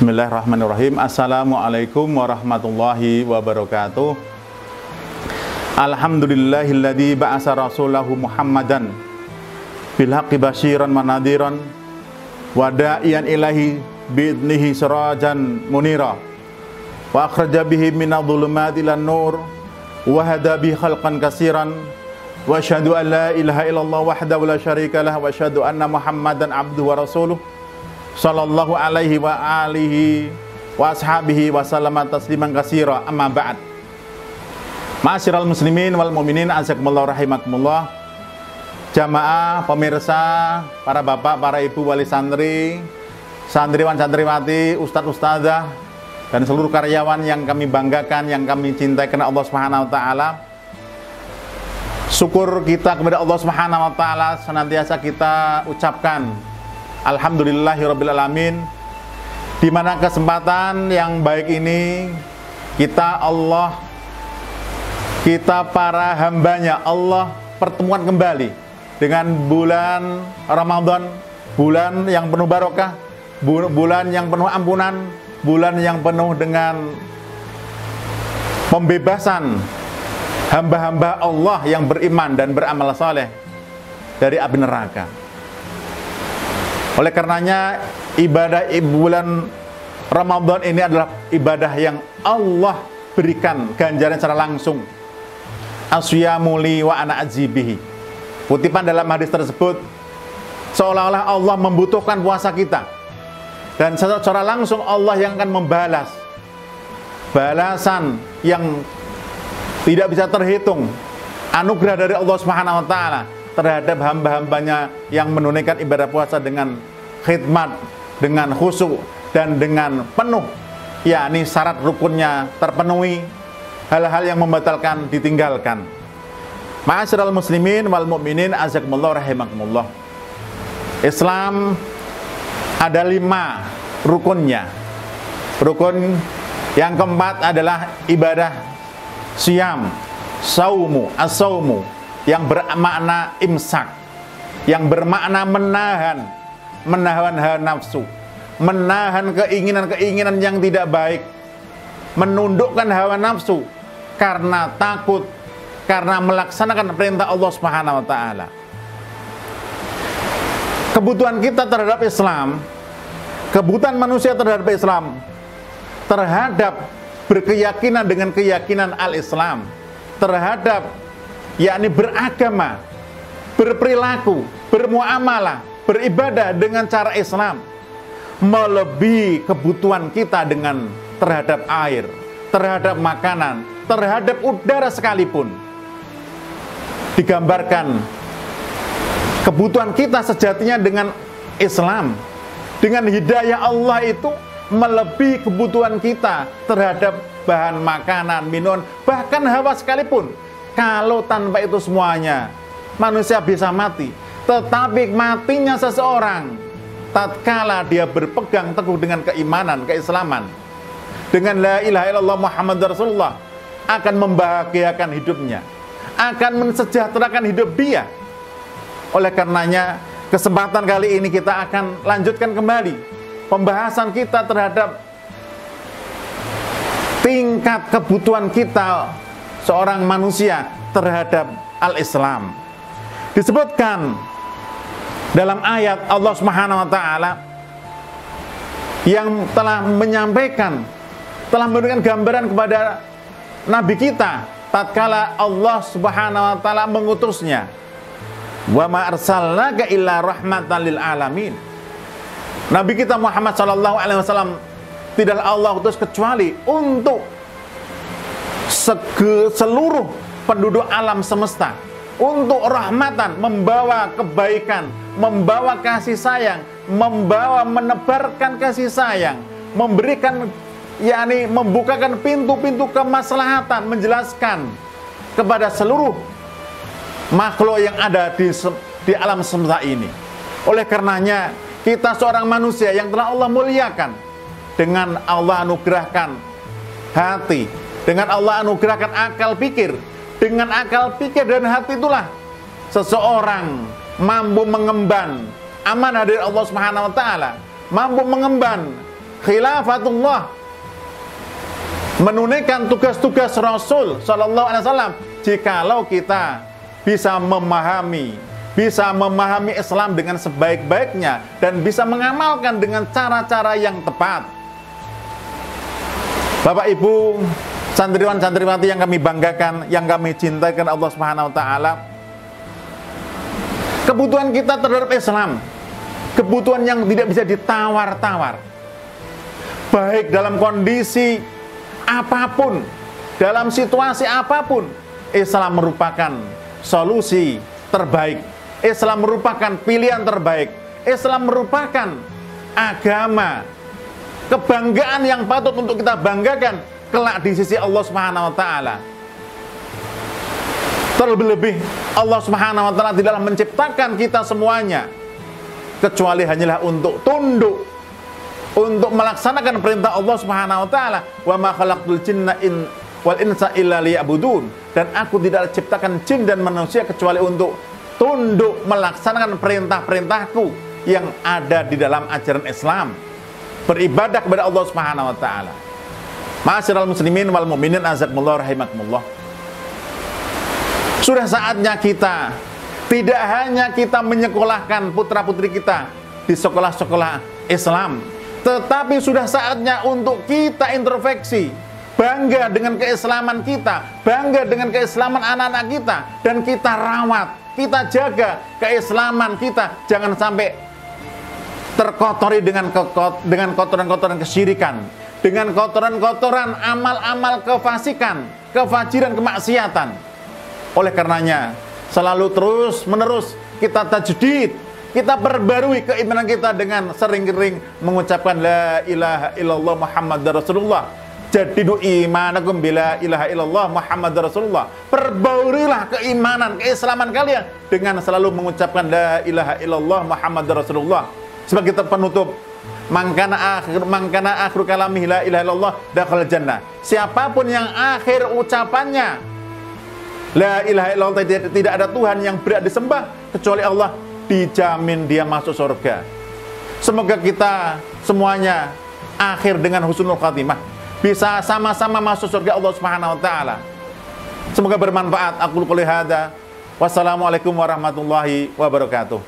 Bismillahirrahmanirrahim. Assalamualaikum warahmatullahi wabarakatuh. Alhamdulillahilladzi ba'asa rasulahu Muhammadan bil haqqi basyiran wa nadhiran wa da'iyan ilahi bi'idnihi sirajan munira wa akhraja bihi minadh-dhulumati ilan nur wa hada bihi khalqan katsiran wa asyhadu an la ilaha illallah wahdahu la syarika lah wa asyhadu anna Muhammadan abduhu wa rasuluh sallallahu alaihi wa alihi wa ashabihi wa sallama tasliman katsira, amma ba'd. Ma'asyiral muslimin wal mu'minin, azakumullah rahimakumullah. Jamaah, pemirsa, para bapak, para ibu wali santri, santriwan santriwati, ustadz ustadzah, dan seluruh karyawan yang kami banggakan, yang kami cintai karena Allah Subhanahu wa taala. Syukur kita kepada Allah Subhanahu wa taala senantiasa kita ucapkan alhamdulillahirabbil alamin. Di mana kesempatan yang baik ini kita para hambanya Allah pertemuan kembali dengan bulan Ramadan, bulan yang penuh barokah, bulan yang penuh ampunan, bulan yang penuh dengan pembebasan hamba-hamba Allah yang beriman dan beramal saleh dari api neraka. Oleh karenanya ibadah bulan Ramadan ini adalah ibadah yang Allah berikan ganjaran secara langsung. Asyamu li wa ana ajibihi. Kutipan dalam hadis tersebut seolah-olah Allah membutuhkan puasa kita, dan secara langsung Allah yang akan membalas balasan yang tidak bisa terhitung, anugerah dari Allah Subhanahu wa taala terhadap hamba-hambanya yang menunaikan ibadah puasa dengan khidmat, dengan khusyuk dan dengan penuh, yakni syarat rukunnya terpenuhi, hal-hal yang membatalkan ditinggalkan. Ma'asyiral muslimin wal mu'minin, azakumullah rahimakumullah. Islam ada 5 rukunnya. Rukun yang keempat adalah ibadah siyam, saumu, as-saumu, yang bermakna imsak, yang bermakna menahan hawa nafsu, menahan keinginan-keinginan yang tidak baik, menundukkan hawa nafsu karena takut, karena melaksanakan perintah Allah Subhanahu wa taala. Kebutuhan kita terhadap Islam, kebutuhan manusia terhadap Islam, terhadap berkeyakinan dengan keyakinan al-Islam, terhadap yakni beragama, berperilaku, bermuamalah, beribadah dengan cara Islam, melebihi kebutuhan kita dengan terhadap air, terhadap makanan, terhadap udara sekalipun. Digambarkan kebutuhan kita sejatinya dengan Islam, dengan hidayah Allah itu melebihi kebutuhan kita terhadap bahan makanan, minuman, bahkan hawa sekalipun. Kalau tanpa itu semuanya manusia bisa mati. Tetapi matinya seseorang tatkala dia berpegang teguh dengan keimanan, keislaman, dengan la ilaha illallah Muhammad Rasulullah, akan membahagiakan hidupnya, akan mensejahterakan hidup dia. Oleh karenanya kesempatan kali ini kita akan lanjutkan kembali pembahasan kita terhadap tingkat kebutuhan kita seorang manusia terhadap al-Islam. Disebutkan dalam ayat Allah Subhanahu wa taala yang telah menyampaikan, telah memberikan gambaran kepada nabi kita tatkala Allah Subhanahu wa taala mengutusnya. Wa ma arsalnaka illa rahmatan lil alamin. Nabi kita Muhammad sallallahu alaihi wasallam tidaklah Allah utus kecuali untuk seluruh penduduk alam semesta, untuk rahmatan, membawa kebaikan, membawa kasih sayang, menebarkan kasih sayang, memberikan, yakni membukakan pintu-pintu kemaslahatan, menjelaskan kepada seluruh makhluk yang ada di alam semesta ini. Oleh karenanya kita seorang manusia yang telah Allah muliakan, dengan Allah anugerahkan hati, dengan Allah anugerahkan akal pikir. Dengan akal pikir dan hati itulah seseorang mampu mengemban amanah dari Allah Subhanahu wa taala, mampu mengemban khilafatullah, menunaikan tugas-tugas Rasul sallallahu alaihi wasallam, jikalau kita bisa memahami Islam dengan sebaik-baiknya dan bisa mengamalkan dengan cara-cara yang tepat. Bapak Ibu, santriwan-santriwati yang kami banggakan, yang kami cintai karena Allah Subhanahu wa taala, kebutuhan kita terhadap Islam, kebutuhan yang tidak bisa ditawar-tawar. Baik dalam kondisi apapun, dalam situasi apapun, Islam merupakan solusi terbaik. Islam merupakan pilihan terbaik. Islam merupakan agama kebanggaan yang patut untuk kita banggakan kelak di sisi Allah Subhanahu wa taala. Terlebih-lebih Allah Subhanahu wa taala tidaklah menciptakan kita semuanya kecuali hanyalah untuk tunduk, untuk melaksanakan perintah Allah Subhanahu wa taala. Wa ma khalaqtul jinna wal insa illa liya'budun. Dan aku tidak ciptakan jin dan manusia kecuali untuk tunduk melaksanakan perintah-perintahku yang ada di dalam ajaran Islam, beribadah kepada Allah Subhanahu wa taala. Ma'asyiral muslimin wal mu'minin azakumullah rahimakumullah. Sudah saatnya kita tidak hanya kita menyekolahkan putra-putri kita di sekolah-sekolah Islam, tetapi sudah saatnya untuk kita introspeksi, bangga dengan keislaman kita, bangga dengan keislaman anak-anak kita, dan kita rawat, kita jaga keislaman kita, jangan sampai terkotori dengan kotoran-kotoran kesyirikan, dengan kotoran-kotoran amal-amal kefasikan, kefajiran, kemaksiatan. Oleh karenanya, selalu terus-menerus kita tajdid, kita perbarui keimanan kita dengan sering-sering mengucapkan la ilaha illallah Muhammadar Rasulullah. Jadidu imanakum bila ilaha illallah Muhammadar Rasulullah. Perbaurilah keimanan, keislaman kalian dengan selalu mengucapkan la ilaha illallah Muhammadar Rasulullah. Sebagai penutup, mangkana akhir kalami la ilaha illallah dakhala jannah. Siapapun yang akhir ucapannya la ilaha illallah, tidak ada Tuhan yang berhak disembah kecuali Allah, dijamin dia masuk surga. Semoga kita semuanya akhir dengan husnul khatimah, bisa sama-sama masuk surga Allah Subhanahu wa taala. Semoga bermanfaat. Aku qouli hadza. Wassalamualaikum warahmatullahi wabarakatuh.